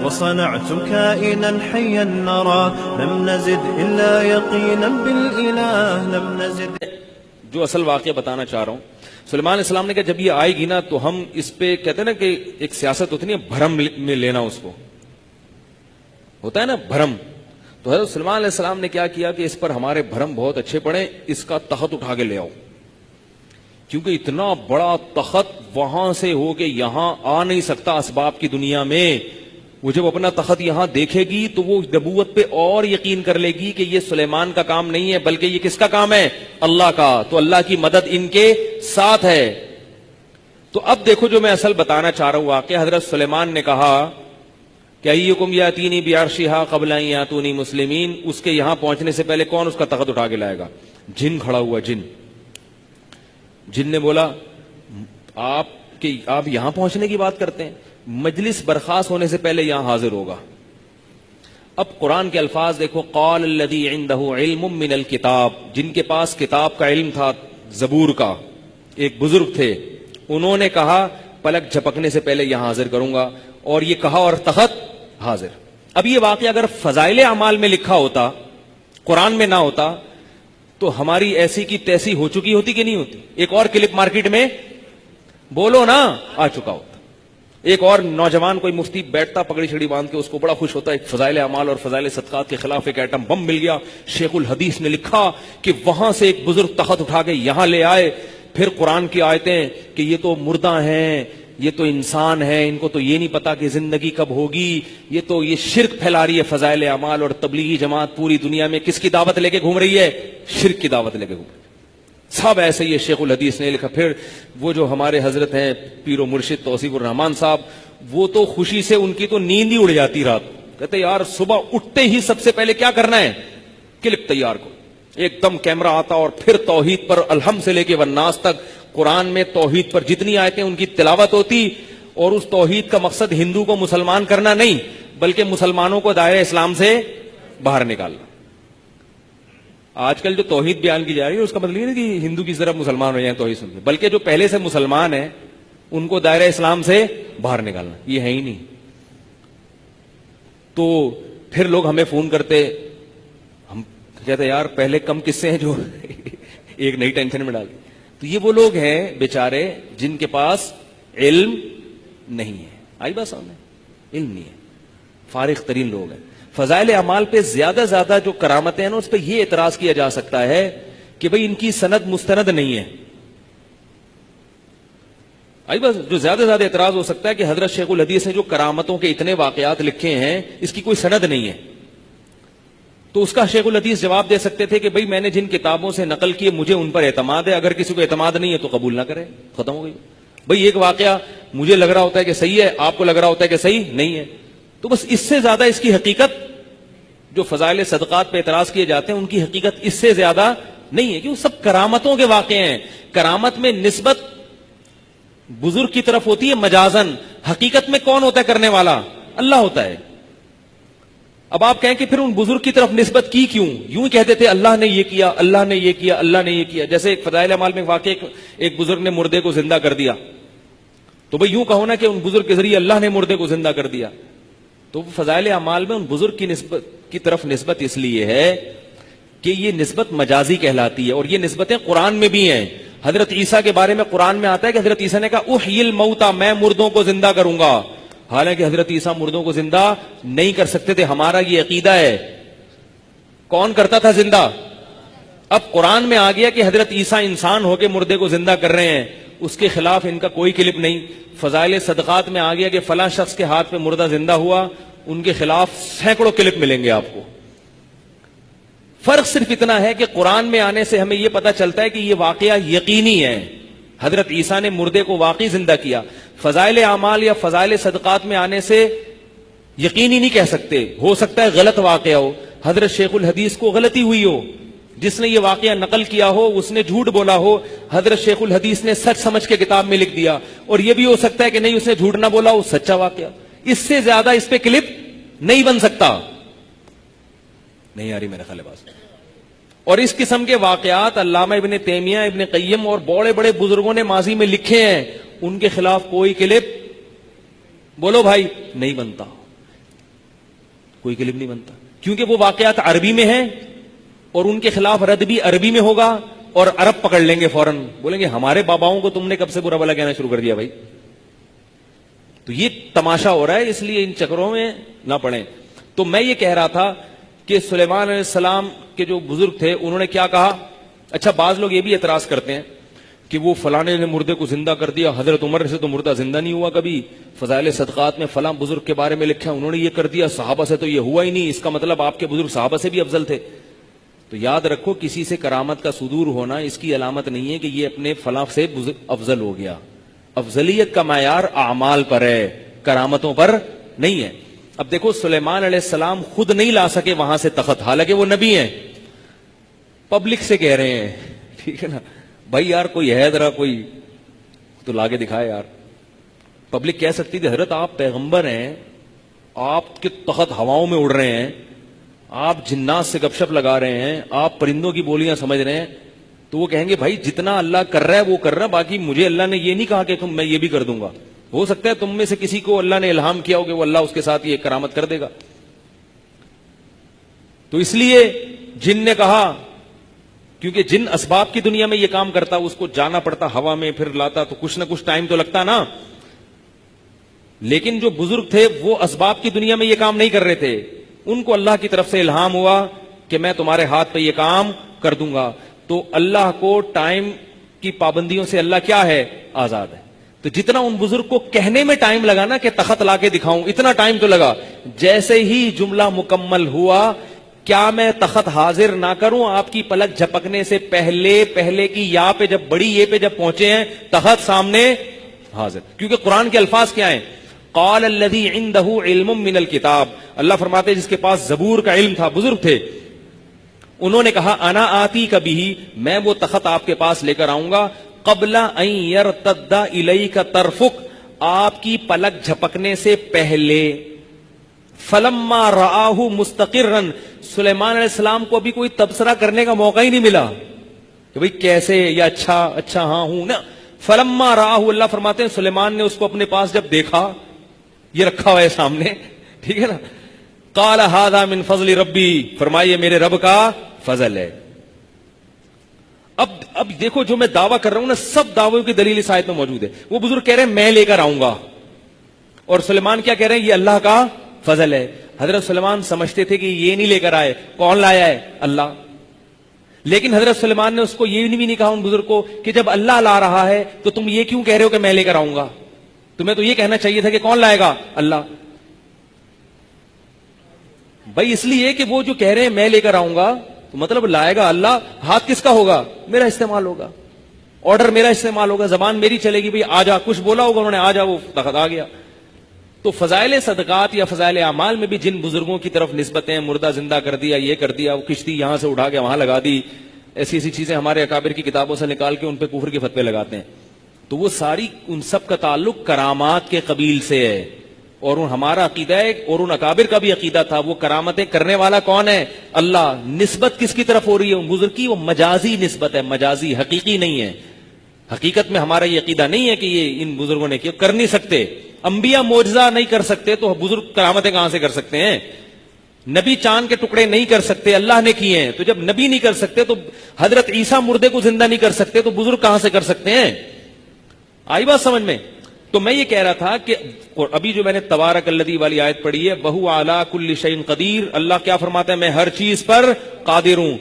وصنعت كائنا حيا نرى لم نزد إلا يقينا بالإله لم نزد. جو اصل واقعہ بتانا چاہ رہا ہوں، سلیمان علیہ السلام نے کہا جب یہ آئے گی نا تو ہم اس پہ کہتے ہیں نا کہ ایک سیاست ہوتی ہے بھرم میں لینا، اس کو ہوتا ہے نا بھرم. تو حضرت سلیمان علیہ السلام نے کیا کیا کہ اس پر ہمارے بھرم بہت اچھے پڑے، اس کا تخت اٹھا کے لے آؤ، کیونکہ اتنا بڑا تخت وہاں سے ہو کے یہاں آ نہیں سکتا اسباب کی دنیا میں. وہ جب اپنا تخت یہاں دیکھے گی تو وہ نبوت پہ اور یقین کر لے گی کہ یہ سلیمان کا کام نہیں ہے بلکہ یہ کس کا کام ہے؟ اللہ کا. تو اللہ کی مدد ان کے ساتھ ہے. تو اب دیکھو جو میں اصل بتانا چاہ رہا ہوں واقعہ، حضرت سلیمان نے کہا کہ ایکم یاتینی بعرشھا قبل ان یاتونی مسلمین. اس کے یہاں پہنچنے سے پہلے کون اس کا تخت اٹھا کے لائے گا؟ جن کھڑا ہوا. جن نے بولا آپ یہاں پہنچنے کی بات کرتے ہیں، مجلس برخاست ہونے سے پہلے یہاں حاضر ہوگا. اب قرآن کے الفاظ دیکھو، قال الذی عنده علم من الکتاب، جن کے پاس کتاب کا علم تھا، زبور کا ایک بزرگ تھے، انہوں نے کہا پلک جھپکنے سے پہلے یہاں حاضر کروں گا. اور یہ کہا اور تخت حاضر. اب یہ واقعہ اگر فضائل اعمال میں لکھا ہوتا، قرآن میں نہ ہوتا، تو ہماری ایسی کی تیسی ہو چکی ہوتی کہ نہیں ہوتی؟ ایک اور کلپ مارکیٹ میں بولو نا آ چکا ہوتا. ایک اور نوجوان کوئی مفتی بیٹھتا پگڑی چھڑی باندھ کے، اس کو بڑا خوش ہوتا، ایک فضائل اعمال اور فضائل صدقات کے خلاف ایک ایٹم بم مل گیا. شیخ الحدیث نے لکھا کہ وہاں سے ایک بزرگ تخت اٹھا کے یہاں لے آئے. پھر قرآن کی آیتیں کہ یہ تو مردہ ہیں، یہ تو انسان ہیں، ان کو تو یہ نہیں پتا کہ زندگی کب ہوگی، یہ شرک پھیلا رہی ہے فضائل اعمال. اور تبلیغی جماعت پوری دنیا میں کس کی دعوت لے کے گھوم رہی ہے؟ شرک کی دعوت لے کے گھوم رہی ہے. سب ایسے ہی شیخ الحدیث نے لکھا. پھر وہ جو ہمارے حضرت ہیں پیر و مرشد توصیف الرحمان صاحب، وہ تو خوشی سے ان کی تو نیند ہی اڑ جاتی رات. کہتے یار صبح اٹھتے ہی سب سے پہلے کیا کرنا ہے؟ کلپ تیار کو. ایک دم کیمرہ آتا اور پھر توحید پر الحمد سے لے کے والناس تک قرآن میں توحید پر جتنی آیتیں ان کی تلاوت ہوتی. اور اس توحید کا مقصد ہندو کو مسلمان کرنا نہیں بلکہ مسلمانوں کو دائرہ اسلام سے باہر نکالنا. آج کل جو توحید بیان کی جا رہی ہے اس کا مطلب یہ نہیں کہ ہندو کی طرف مسلمان ہو جائیں توحید سن کے، بلکہ جو پہلے سے مسلمان ہیں ان کو دائرہ اسلام سے باہر نکالنا. یہ ہے ہی نہیں. تو پھر لوگ ہمیں فون کرتے، ہم کہتے یار پہلے کم قصے ہیں جو ایک نئی ٹینشن میں ڈال دی. تو یہ وہ لوگ ہیں بیچارے جن کے پاس علم نہیں ہے. آئی بات سامنے؟ علم نہیں ہے، فارغ ترین لوگ ہیں. فضائل اعمال پہ زیادہ جو کرامتیں ہیں نا اس پہ یہ اعتراض کیا جا سکتا ہے کہ بھئی ان کی سند مستند نہیں ہے. آئی بس جو زیادہ اعتراض ہو سکتا ہے کہ حضرت شیخ الحدیث نے جو کرامتوں کے اتنے واقعات لکھے ہیں اس کی کوئی سند نہیں ہے. تو اس کا شیخ الحدیث جواب دے سکتے تھے کہ بھئی میں نے جن کتابوں سے نقل کیے مجھے ان پر اعتماد ہے، اگر کسی کو اعتماد نہیں ہے تو قبول نہ کرے، ختم ہو گئی. بھئی ایک واقعہ مجھے لگ رہا ہوتا ہے کہ صحیح ہے، آپ کو لگ رہا ہوتا ہے کہ صحیح نہیں ہے، تو بس اس سے زیادہ اس کی حقیقت، جو فضائل صدقات پہ اعتراض کیے جاتے ہیں ان کی حقیقت اس سے زیادہ نہیں ہے کہ وہ سب کرامتوں کے واقعے ہیں. کرامت میں نسبت بزرگ کی طرف ہوتی ہے مجازن، حقیقت میں کون ہوتا ہے کرنے والا؟ اللہ ہوتا ہے. اب آپ کہیں کہ پھر ان بزرگ کی طرف نسبت کی کیوں؟ یوں ہی کہتے تھے اللہ نے یہ کیا، اللہ نے یہ کیا، اللہ نے یہ کیا. جیسے ایک فضائل اعمال میں واقع ایک بزرگ نے مردے کو زندہ کر دیا، تو بھئی یوں کہو نا کہ ان بزرگ کے ذریعے اللہ نے مردے کو زندہ کر دیا. تو فضائل اعمال میں ان بزرگ کی طرف نسبت اس لیے ہے کہ یہ نسبت مجازی کہلاتی ہے. اور یہ نسبتیں قرآن میں بھی ہیں. حضرت عیسیٰ کے بارے میں قرآن میں آتا ہے کہ حضرت عیسیٰ نے کہا احیی الموتى، میں مردوں کو زندہ کروں گا. حالانکہ حضرت عیسیٰ مردوں کو زندہ نہیں کر سکتے تھے. ہمارا یہ عقیدہ ہے. کون کرتا تھا زندہ؟ اب قرآن میں آ گیا کہ حضرت عیسیٰ انسان ہو کے مردے کو زندہ کر رہے ہیں، اس کے خلاف ان کا کوئی کلپ نہیں. فضائل صدقات میں آ گیا کہ فلاں شخص کے ہاتھ پہ مردہ زندہ ہوا، ان کے خلاف سینکڑوں کلپ ملیں گے آپ کو. فرق صرف اتنا ہے کہ قرآن میں آنے سے ہمیں یہ پتا چلتا ہے کہ یہ واقعہ یقینی ہے، حضرت عیسیٰ نے مردے کو واقعی زندہ کیا. فضائل اعمال یا فضائل صدقات میں آنے سے یقینی نہیں کہہ سکتے، ہو سکتا ہے غلط واقعہ ہو. حضرت شیخ الحدیث کو غلطی ہوئی ہو، جس نے یہ واقعہ نقل کیا ہو اس نے جھوٹ بولا ہو، حضرت شیخ الحدیث نے سچ سمجھ کے کتاب میں لکھ دیا. اور یہ بھی ہو سکتا ہے کہ نہیں، اس نے جھوٹ نہ بولا، وہ سچا واقعہ. اس سے زیادہ اس پہ کلپ نہیں بن سکتا. نہیں آ رہی میرے خیال بات. اور اس قسم کے واقعات علامہ ابن تیمیہ، ابن قیم اور بڑے بڑے بزرگوں نے ماضی میں لکھے ہیں. ان کے خلاف کوئی کلپ بولو بھائی نہیں بنتا. کوئی کلم نہیں بنتا، کیونکہ وہ واقعات عربی میں ہیں اور ان کے خلاف رد بھی عربی میں ہوگا، اور عرب پکڑ لیں گے فوراً، بولیں گے ہمارے باباؤں کو تم نے کب سے برا بھلا کہنا شروع کر دیا بھائی. تو یہ تماشا ہو رہا ہے، اس لیے ان چکروں میں نہ پڑیں. تو میں یہ کہہ رہا تھا کہ سلیمان علیہ السلام کے جو بزرگ تھے انہوں نے کیا کہا. اچھا بعض لوگ یہ بھی اعتراض کرتے ہیں کہ وہ فلانے نے مردے کو زندہ کر دیا، حضرت عمر سے تو مردہ زندہ نہیں ہوا کبھی، فضائل صدقات میں فلاں بزرگ کے بارے میں لکھا انہوں نے یہ کر دیا، صحابہ سے تو یہ ہوا ہی نہیں، اس کا مطلب آپ کے بزرگ صحابہ سے بھی افضل تھے. تو یاد رکھو کسی سے کرامت کا صدور ہونا اس کی علامت نہیں ہے کہ یہ اپنے فلاں سے افضل ہو گیا. افضلیت کا معیار اعمال پر ہے، کرامتوں پر نہیں ہے. اب دیکھو سلیمان علیہ السلام خود نہیں لا سکے وہاں سے تخت، حالانکہ وہ نبی ہیں، پبلک سے کہہ رہے ہیں، ٹھیک ہے نا بھائی یار کوئی ہے ذرا کوئی تو لا کے دکھائے یار. پبلک کہہ سکتی تھی حضرت آپ پیغمبر ہیں، آپ کے تخت ہواؤں میں اڑ رہے ہیں، آپ جنات سے گپ شپ لگا رہے ہیں، آپ پرندوں کی بولیاں سمجھ رہے ہیں. تو وہ کہیں گے بھائی جتنا اللہ کر رہا ہے وہ کر رہا ہے، باقی مجھے اللہ نے یہ نہیں کہا کہ میں یہ بھی کر دوں گا. ہو سکتا ہے تم میں سے کسی کو اللہ نے الہام کیا ہو کہ وہ اللہ اس کے ساتھ یہ کرامت کر دے گا. تو اس لیے جن نے کہا، کیونکہ جن اسباب کی دنیا میں یہ کام کرتا اس کو جانا پڑتا ہوا میں، پھر لاتا تو کچھ نہ کچھ ٹائم تو لگتا نا. لیکن جو بزرگ تھے وہ اسباب کی دنیا میں یہ کام نہیں کر رہے تھے، ان کو اللہ کی طرف سے الہام ہوا کہ میں تمہارے ہاتھ پہ یہ کام کر دوں گا. تو اللہ کو ٹائم کی پابندیوں سے اللہ کیا ہے؟ آزاد ہے. تو جتنا ان بزرگ کو کہنے میں ٹائم لگا نا کہ تخت لا کے دکھاؤں، اتنا ٹائم تو لگا. جیسے ہی جملہ مکمل ہوا، کیا میں تخت حاضر نہ کروں؟ آپ کی پلک جھپکنے سے پہلے کی یا پہ جب بڑی یہ پہ جب پہنچے ہیں تخت سامنے حاضر. کیونکہ قرآن کے الفاظ کیا ہیں؟ قال الذی عندہ علم من الکتاب، اللہ فرماتے جس کے پاس زبور کا علم تھا، بزرگ تھے، انہوں نے کہا انا آتی کبھی، میں وہ تخت آپ کے پاس لے کر آؤں گا، قبل ان یرتد الیک طرفک، آپ کی پلک جھپکنے سے پہلے. فلما رآہ مستقرا، سلیمان علیہ السلام کو ابھی کوئی تبصرہ کرنے کا موقع ہی نہیں ملا کہ بھئی کیسے یا اچھا ہاں ہوں نا. فلما رآہ، اللہ فرماتے ہیں سلیمان نے اس کو اپنے پاس جب دیکھا، یہ رکھا ہوا ہے سامنے، ٹھیک ہے نا، قال ھذا من فضل ربی، فرمائیے میرے رب کا فضل ہے. اب دیکھو جو میں دعویٰ کر رہا ہوں نا، سب دعووں کی دلیل اس آیت میں موجود ہے. وہ بزرگ کہہ رہے ہیں میں لے کر آؤں گا، اور سلیمان کیا کہہ رہے ہیں؟ یہ اللہ کا فضل ہے. حضرت سلیمان سمجھتے تھے کہ یہ نہیں لے کر آئے، کون لایا ہے؟ اللہ. لیکن حضرت سلیمان نے اس کو یہ بھی نہیں کہا ان بزرگ کو کہ جب اللہ لا رہا ہے تو تم یہ کیوں کہہ رہے ہو کہ میں لے کر آؤں گا؟ تمہیں تو یہ کہنا چاہیے تھا کہ کون لائے گا؟ اللہ. بھائی اس لیے کہ وہ جو کہہ رہے ہیں میں لے کر آؤں گا تو مطلب لائے گا اللہ، ہاتھ کس کا ہوگا؟ میرا استعمال ہوگا، آرڈر میرا استعمال ہوگا، زبان میری چلے گی، بھئی آ جا، کچھ بولا ہوگا انہوں نے، آ جا، وہ تخت آ گیا. تو فضائل صدقات یا فضائل اعمال میں بھی جن بزرگوں کی طرف نسبتیں، مردہ زندہ کر دیا، یہ کر دیا، وہ کشتی یہاں سے اٹھا کے وہاں لگا دی، ایسی چیزیں ہمارے اکابر کی کتابوں سے نکال کے ان پہ کفر کے فتوے لگاتے ہیں. تو وہ ساری ان سب کا تعلق کرامات کے قبیل سے ہے، اور ہمارا عقیدہ ہے اور ان اکابر کا بھی عقیدہ تھا. وہ کرامتیں کرنے والا کون ہے؟ اللہ. نسبت کس کی طرف ہو رہی ہے ان بزرگ کی؟ وہ مجازی نسبت ہے، مجازی، حقیقی نہیں ہے. حقیقت میں ہمارا یہ عقیدہ نہیں ہے کہ یہ ان بزرگوں نے کیا، کر نہیں سکتے. انبیاء معجزہ نہیں کر سکتے تو بزرگ کرامتیں کہاں سے کر سکتے ہیں؟ نبی چاند کے ٹکڑے نہیں کر سکتے، اللہ نے کیے ہیں. تو جب نبی نہیں کر سکتے تو حضرت عیسیٰ مردے کو زندہ نہیں کر سکتے تو بزرگ کہاں سے کر سکتے ہیں؟ آئی بات سمجھ میں؟ تو میں یہ کہہ رہا تھا کہ ابھی جو میں نے تبارک الذی والی آیت پڑھی ہے، وہو علی کل شیء قدیر، اللہ کیا فرماتا ہے؟ میں ہر چیز پر قادر ہوں.